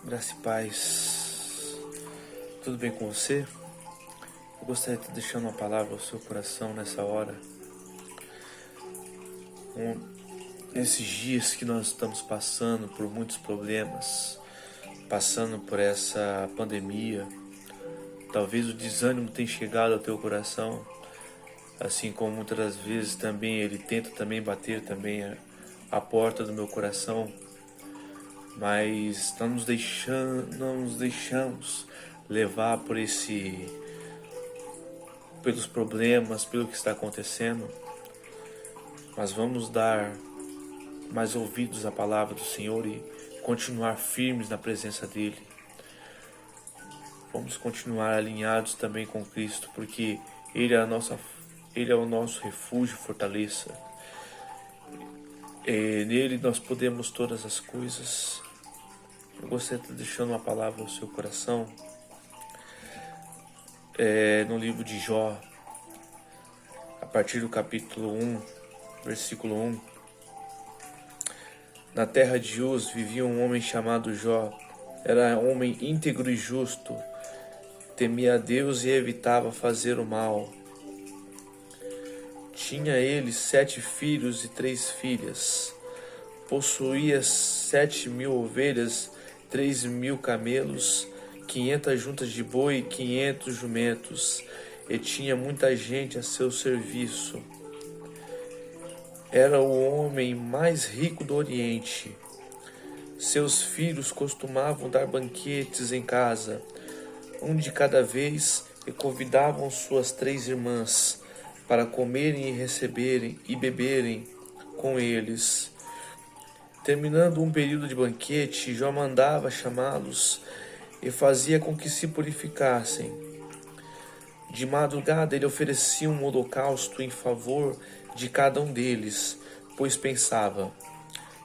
Graça e paz. Tudo bem com você? Eu gostaria de estar deixando uma palavra ao seu coração nessa hora. Nesses dias que nós estamos passando por muitos problemas, passando por essa pandemia, talvez o desânimo tenha chegado ao teu coração, assim como muitas das vezes também ele tenta também bater também a porta do meu coração. Mas não nos deixamos levar pelos problemas, pelo que está acontecendo, mas vamos dar mais ouvidos à palavra do Senhor e continuar firmes na presença dEle. Vamos continuar alinhados também com Cristo, porque Ele é o nosso refúgio e fortaleza. Nele nós podemos todas as coisas. Eu gostaria de estar deixando uma palavra ao seu coração. No livro de Jó, a partir do capítulo 1, versículo 1. Na terra de Uz vivia um homem chamado Jó. Era homem íntegro e justo, temia a Deus e evitava fazer o mal. Tinha ele 7 filhos e 3 filhas. Possuía 7.000 ovelhas, 3.000 camelos, 500 juntas de boi e 500 jumentos, e tinha muita gente a seu serviço. Era o homem mais rico do Oriente. Seus filhos costumavam dar banquetes em casa, um de cada vez, e convidavam suas 3 irmãs para comerem e receberem e beberem com eles. Terminando um período de banquete, Jó mandava chamá-los e fazia com que se purificassem. De madrugada ele oferecia um holocausto em favor de cada um deles, pois pensava: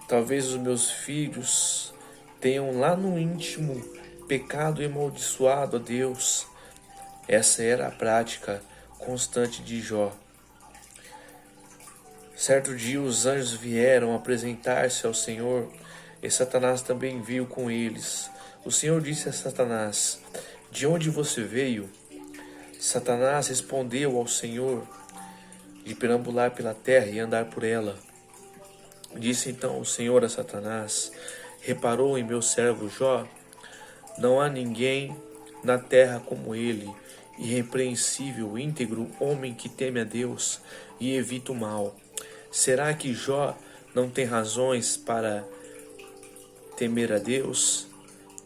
talvez os meus filhos tenham lá no íntimo pecado e amaldiçoado a Deus. Essa era a prática constante de Jó. Certo dia os anjos vieram apresentar-se ao Senhor, e Satanás também veio com eles. O Senhor disse a Satanás: de onde você veio? Satanás respondeu ao Senhor: de perambular pela terra e andar por ela. Disse então o Senhor a Satanás: reparou em meu servo Jó? Não há ninguém na terra como ele, irrepreensível, íntegro, homem que teme a Deus e evita o mal. Será que Jó não tem razões para temer a Deus?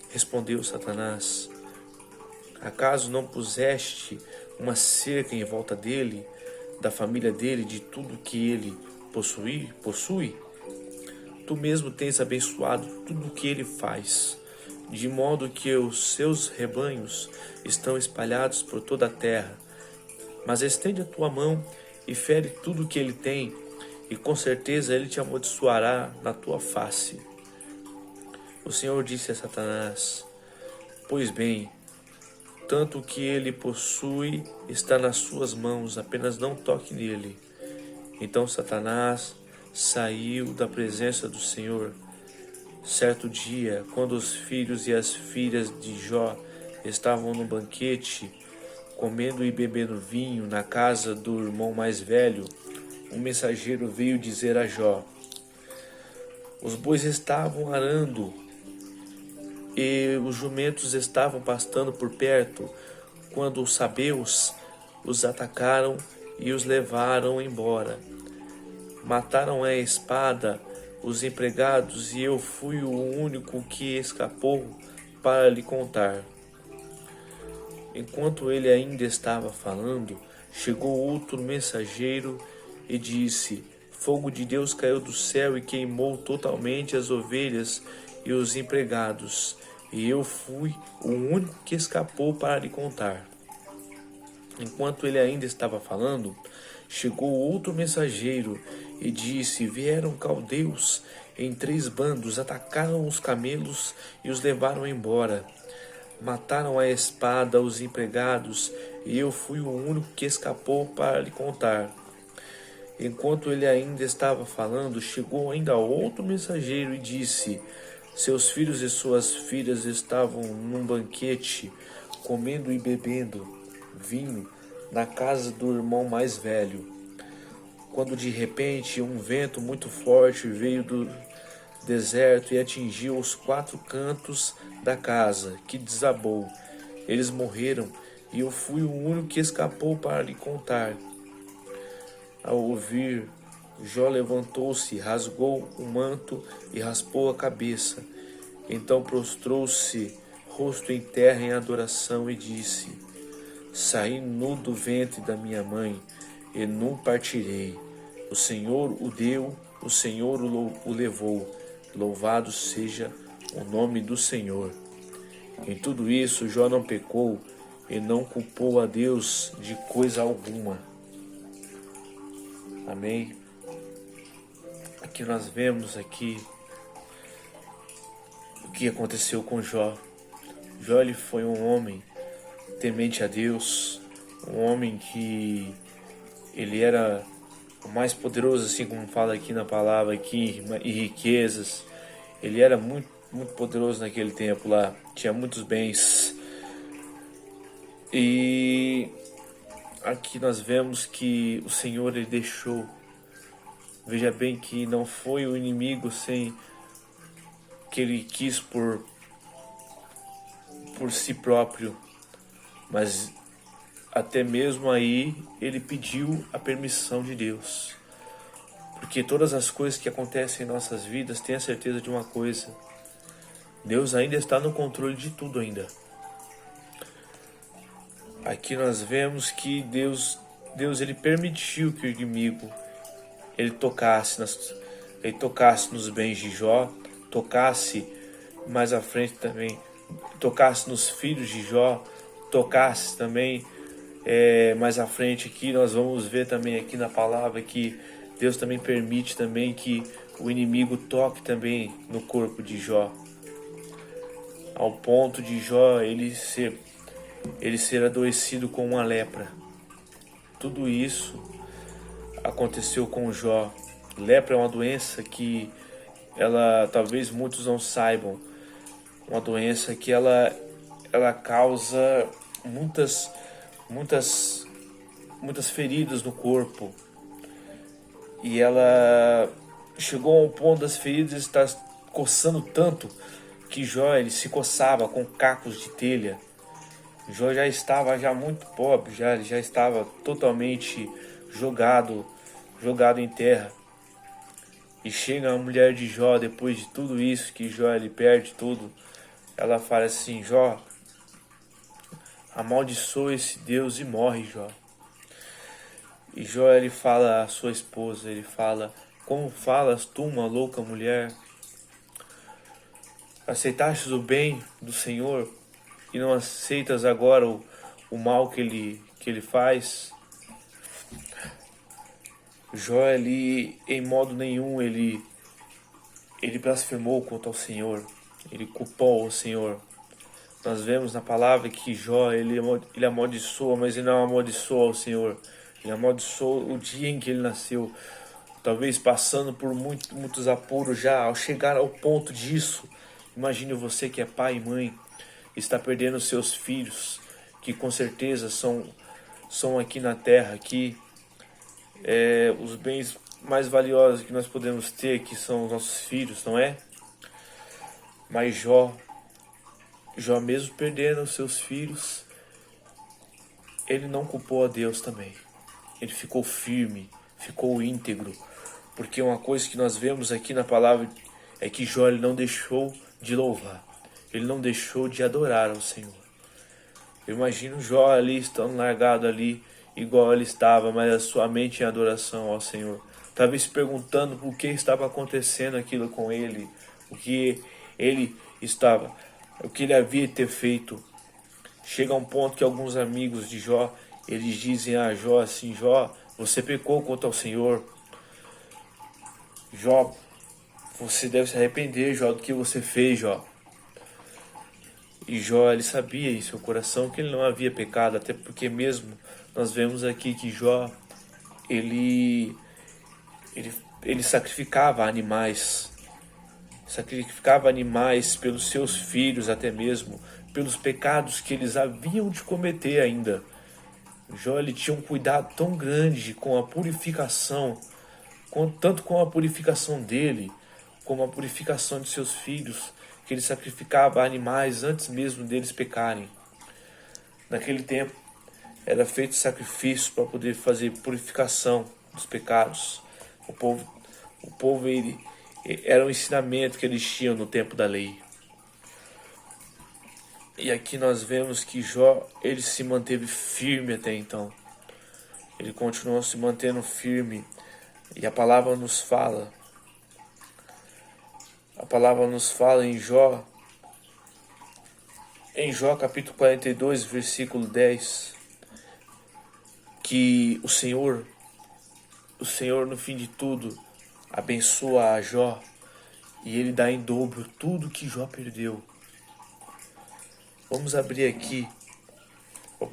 Respondeu Satanás: acaso não puseste uma cerca em volta dele, da família dele, de tudo que ele possui? Tu mesmo tens abençoado tudo o que ele faz, de modo que os seus rebanhos estão espalhados por toda a terra. Mas estende a tua mão e fere tudo o que ele tem, e com certeza ele te amaldiçoará na tua face. O Senhor disse a Satanás: pois bem, tanto o que ele possui está nas suas mãos, apenas não toque nele. Então Satanás saiu da presença do Senhor. Certo dia, quando os filhos e as filhas de Jó estavam no banquete, comendo e bebendo vinho na casa do irmão mais velho, um mensageiro veio dizer a Jó: os bois estavam arando e os jumentos estavam pastando por perto, quando os sabeus os atacaram e os levaram embora. Mataram à espada os empregados, e eu fui o único que escapou para lhe contar. Enquanto ele ainda estava falando, chegou outro mensageiro e disse: fogo de Deus caiu do céu e queimou totalmente as ovelhas e os empregados, e eu fui o único que escapou para lhe contar. Enquanto ele ainda estava falando, chegou outro mensageiro e disse: vieram caldeus em 3 bandos, atacaram os camelos e os levaram embora. Mataram à espada os empregados, e eu fui o único que escapou para lhe contar. Enquanto ele ainda estava falando, chegou ainda outro mensageiro e disse: Seus filhos e suas filhas estavam num banquete, comendo e bebendo vinho na casa do irmão mais velho, quando de repente um vento muito forte veio do deserto e atingiu os 4 cantos da casa, que desabou. Eles morreram e eu fui o único que escapou para lhe contar. Ao ouvir, Jó levantou-se, rasgou o manto e raspou a cabeça. Então prostrou-se, rosto em terra em adoração, e disse: Saí nu do ventre da minha mãe, e nu partirei. O Senhor o deu, o Senhor o levou. Louvado seja o nome do Senhor. Em tudo isso, Jó não pecou e não culpou a Deus de coisa alguma. Amém? Aqui nós vemos aqui o que aconteceu com Jó. Jó, ele foi um homem temente a Deus, um homem que ele era o mais poderoso, assim como fala aqui na palavra aqui, e riquezas. Ele era muito poderoso naquele tempo lá, tinha muitos bens. E aqui nós vemos que o Senhor, ele deixou. Veja bem que não foi o inimigo sem que ele quis por si próprio, mas até mesmo aí ele pediu a permissão de Deus. Porque todas as coisas que acontecem em nossas vidas, tenha certeza de uma coisa: Deus ainda está no controle de tudo ainda. Aqui nós vemos que Deus ele permitiu que o inimigo ele tocasse nos bens de Jó, tocasse mais à frente também, tocasse nos filhos de Jó, tocasse também mais à frente aqui. Nós vamos ver também aqui na palavra que Deus também permite também que o inimigo toque também no corpo de Jó, ao ponto de Jó ele ser adoecido com uma lepra. Tudo isso aconteceu com Jó. Lepra é uma doença que talvez muitos não saibam, uma doença que ela causa muitas feridas no corpo, e ela chegou ao ponto das feridas estar coçando tanto que Jó ele se coçava com cacos de telha. Jó já estava muito pobre, já estava totalmente jogado em terra. E chega a mulher de Jó, depois de tudo isso, que Jó ele perde tudo, ela fala assim: Jó, amaldiçoa esse Deus e morre, Jó. E Jó ele fala à sua esposa, ele fala: como falas tu, uma louca mulher? Aceitastes o bem do Senhor e não aceitas agora o mal que ele faz? Jó, ele, em modo nenhum, ele blasfemou contra o Senhor, ele culpou o Senhor. Nós vemos na palavra que Jó, ele amaldiçoa, mas ele não amaldiçoa o Senhor. Ele amaldiçoou o dia em que ele nasceu, talvez passando por muitos apuros já. Ao chegar ao ponto disso, imagine você que é pai e mãe, está perdendo seus filhos, que com certeza são aqui na terra, aqui, os bens mais valiosos que nós podemos ter, que são os nossos filhos, não é? Mas Jó mesmo perdendo os seus filhos, ele não culpou a Deus também. Ele ficou firme, ficou íntegro, porque uma coisa que nós vemos aqui na palavra é que Jó ele não deixou de louvar, ele não deixou de adorar ao Senhor. Eu imagino Jó ali estando largado ali, igual ele estava, mas a sua mente em adoração ao Senhor, talvez se perguntando o que estava acontecendo aquilo com ele, o que ele havia de ter feito. Chega a um ponto que alguns amigos de Jó, eles dizem a Jó assim: Jó, você pecou contra o Senhor. Jó, você deve se arrepender, Jó, do que você fez, Jó. E Jó, ele sabia em seu coração que ele não havia pecado, até porque mesmo nós vemos aqui que Jó, ele sacrificava animais. sacrificava animais pelos seus filhos, até mesmo pelos pecados que eles haviam de cometer ainda. Jó, ele tinha um cuidado tão grande com a purificação, tanto com a purificação dele, como a purificação de seus filhos, que ele sacrificava animais antes mesmo deles pecarem. Naquele tempo, era feito sacrifício para poder fazer purificação dos pecados. O povo era um ensinamento que eles tinham no tempo da lei. E aqui nós vemos que Jó, ele se manteve firme até então. Ele continuou se mantendo firme. E a palavra nos fala em Jó capítulo 42, versículo 10, que o Senhor no fim de tudo abençoa a Jó e ele dá em dobro tudo que Jó perdeu. Vamos abrir aqui para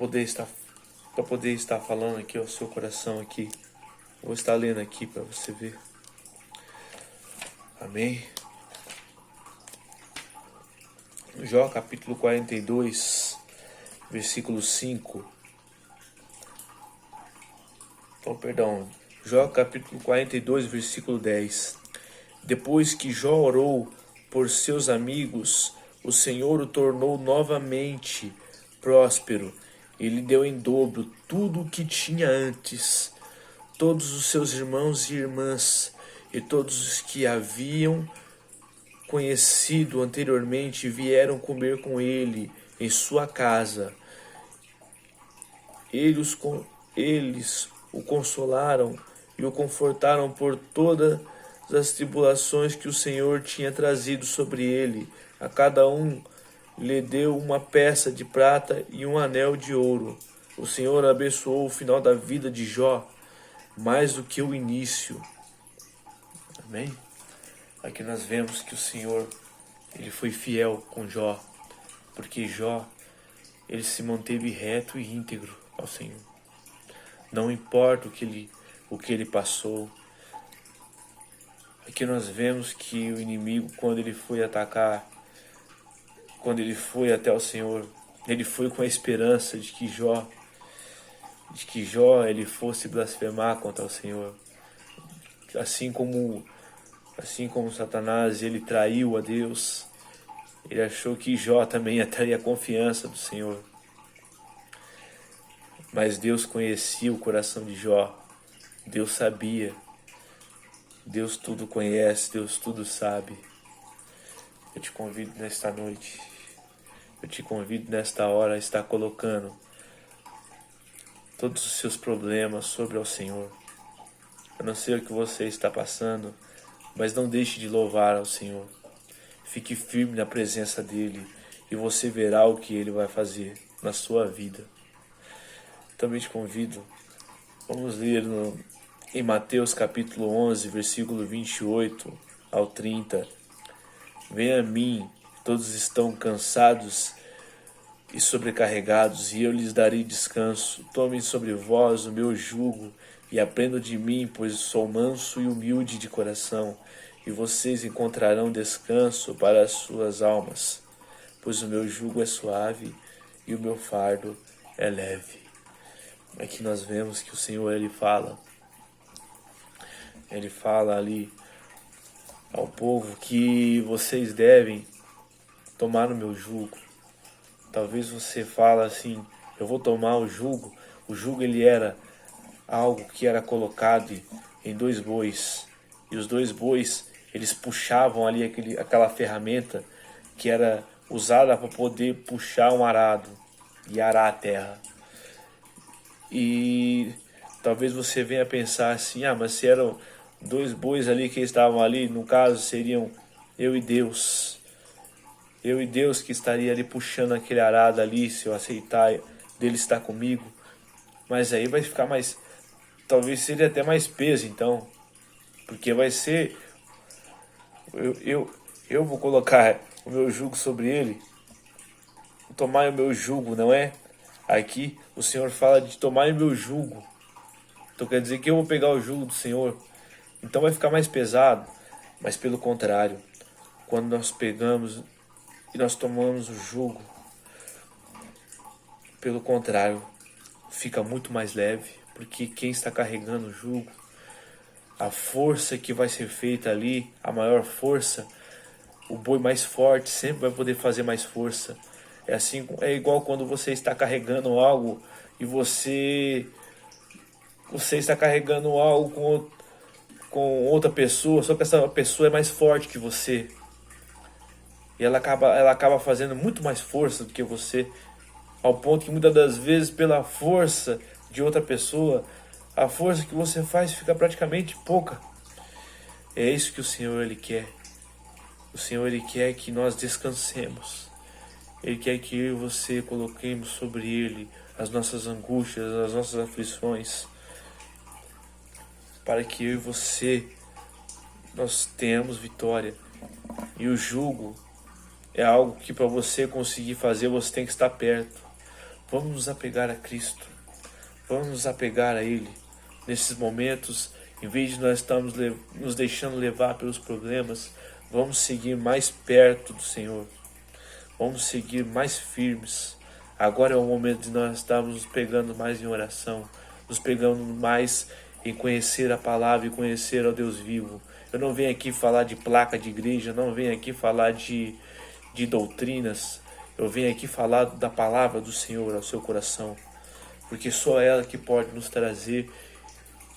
poder estar falando aqui ao seu coração aqui. Vou estar lendo aqui para você ver. Amém. Jó capítulo 42, versículo 5. Jó capítulo 42, versículo 10. Depois que Jó orou por seus amigos, o Senhor o tornou novamente próspero e lhe deu em dobro tudo o que tinha antes. Todos os seus irmãos e irmãs e todos os que haviam conhecido anteriormente vieram comer com ele em sua casa. Eles o consolaram e o confortaram por todas as tribulações que o Senhor tinha trazido sobre ele. A cada um lhe deu uma peça de prata e um anel de ouro. O Senhor abençoou o final da vida de Jó mais do que o início. Amém? Aqui nós vemos que o Senhor, ele foi fiel com Jó, porque Jó, ele se manteve reto e íntegro ao Senhor. Não importa o que ele passou. Aqui nós vemos que o inimigo, quando ele foi atacar, quando ele foi até o Senhor, ele foi com a esperança de que Jó ele fosse blasfemar contra o Senhor. Assim como Satanás, ele traiu a Deus, ele achou que Jó também ia trair a confiança do Senhor. Mas Deus conhecia o coração de Jó. Deus sabia. Deus tudo conhece, Deus tudo sabe. Eu te convido nesta noite, eu te convido nesta hora a estar colocando todos os seus problemas sobre ao Senhor. Eu não sei o que você está passando, mas não deixe de louvar ao Senhor. Fique firme na presença dEle e você verá o que Ele vai fazer na sua vida. Também te convido, vamos ler em Mateus capítulo 11, versículo 28 ao 30. Venha a mim, todos estão cansados e sobrecarregados, e eu lhes darei descanso. Tomem sobre vós o meu jugo e aprendam de mim, pois sou manso e humilde de coração, e vocês encontrarão descanso para as suas almas, pois o meu jugo é suave e o meu fardo é leve. Aqui nós vemos que o Senhor, Ele fala ali ao povo que vocês devem tomar o meu jugo. Talvez você fala assim, eu vou tomar o jugo. O jugo, ele era algo que era colocado em dois bois, e os dois bois, eles puxavam ali aquela ferramenta que era usada para poder puxar um arado e arar a terra. E talvez você venha pensar assim, mas se eram dois bois ali que estavam ali, no caso seriam eu e Deus. Eu e Deus que estaria ali puxando aquele arado ali, se eu aceitar dele estar comigo. Mas aí vai ficar mais, talvez seja até mais peso então, porque vai ser, eu vou colocar o meu jugo sobre ele, tomar o meu jugo, não é? Aqui o Senhor fala de tomar o meu jugo, então quer dizer que eu vou pegar o jugo do Senhor, então vai ficar mais pesado. Mas pelo contrário, quando nós pegamos e nós tomamos o jugo, pelo contrário, fica muito mais leve, porque quem está carregando o jugo, a força que vai ser feita ali, a maior força, o boi mais forte sempre vai poder fazer mais força. É assim, é igual quando você está carregando algo e você está carregando algo com outra pessoa, só que essa pessoa é mais forte que você. E ela acaba fazendo muito mais força do que você, ao ponto que muitas das vezes, pela força de outra pessoa, a força que você faz fica praticamente pouca. É isso que o Senhor ele quer. O Senhor ele quer que nós descansemos. Ele quer que eu e você coloquemos sobre Ele as nossas angústias, as nossas aflições, para que eu e você nós tenhamos vitória. E o jugo é algo que para você conseguir fazer, você tem que estar perto. Vamos nos apegar a Cristo. Vamos nos apegar a Ele. Nesses momentos, em vez de nós estarmos nos deixando levar pelos problemas, vamos seguir mais perto do Senhor. Vamos seguir mais firmes. Agora é o momento de nós estarmos nos pegando mais em oração, nos pegando mais em conhecer a palavra e conhecer ao Deus vivo. Eu não venho aqui falar de placa de igreja, não venho aqui falar de doutrinas. Eu venho aqui falar da palavra do Senhor ao seu coração, porque só ela que pode nos trazer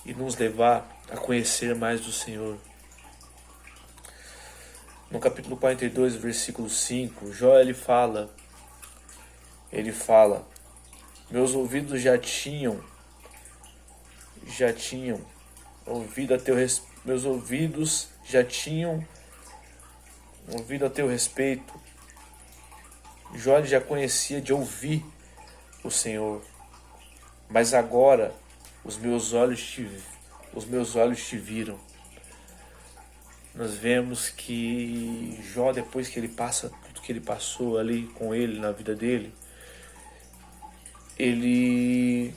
e nos levar a conhecer mais do Senhor. No capítulo 42, versículo 5, Jó ele fala, meus ouvidos já tinham ouvido a teu meus ouvidos já tinham ouvido a teu respeito. Jó ele já conhecia de ouvir o Senhor, mas agora os meus olhos te viram. Nós vemos que Jó, depois que ele passa tudo que ele passou ali com ele na vida dele, ele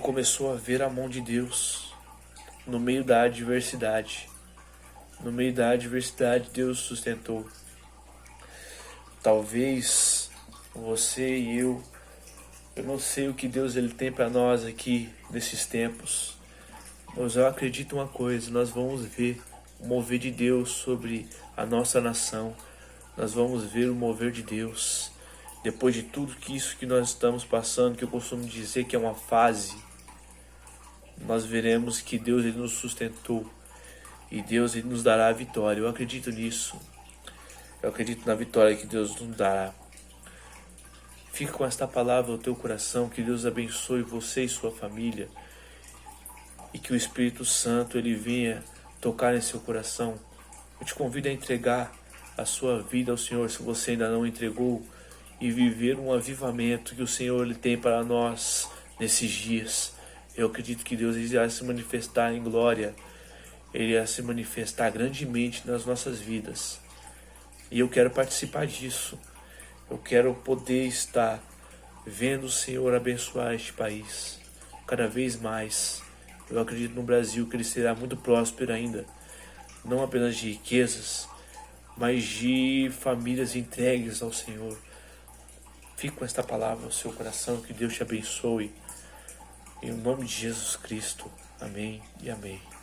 começou a ver a mão de Deus no meio da adversidade. No meio da adversidade, Deus sustentou. Talvez você e eu não sei o que Deus ele tem para nós aqui nesses tempos, mas eu acredito uma coisa, nós vamos ver o mover de Deus sobre a nossa nação. Nós vamos ver o mover de Deus. Depois de tudo que nós estamos passando, que eu costumo dizer que é uma fase, nós veremos que Deus ele nos sustentou e Deus ele nos dará a vitória. Eu acredito nisso. Eu acredito na vitória que Deus nos dará. Fica com esta palavra no teu coração, que Deus abençoe você e sua família e que o Espírito Santo ele venha tocar em seu coração. Eu te convido a entregar a sua vida ao Senhor, se você ainda não entregou, e viver um avivamento que o Senhor ele tem para nós nesses dias. Eu acredito que Deus irá se manifestar em glória, Ele irá se manifestar grandemente nas nossas vidas. E eu quero participar disso. Eu quero poder estar vendo o Senhor abençoar este país cada vez mais. Eu acredito no Brasil que ele será muito próspero ainda, não apenas de riquezas, mas de famílias entregues ao Senhor. Fique com esta palavra no seu coração, que Deus te abençoe. Em nome de Jesus Cristo. Amém e amém.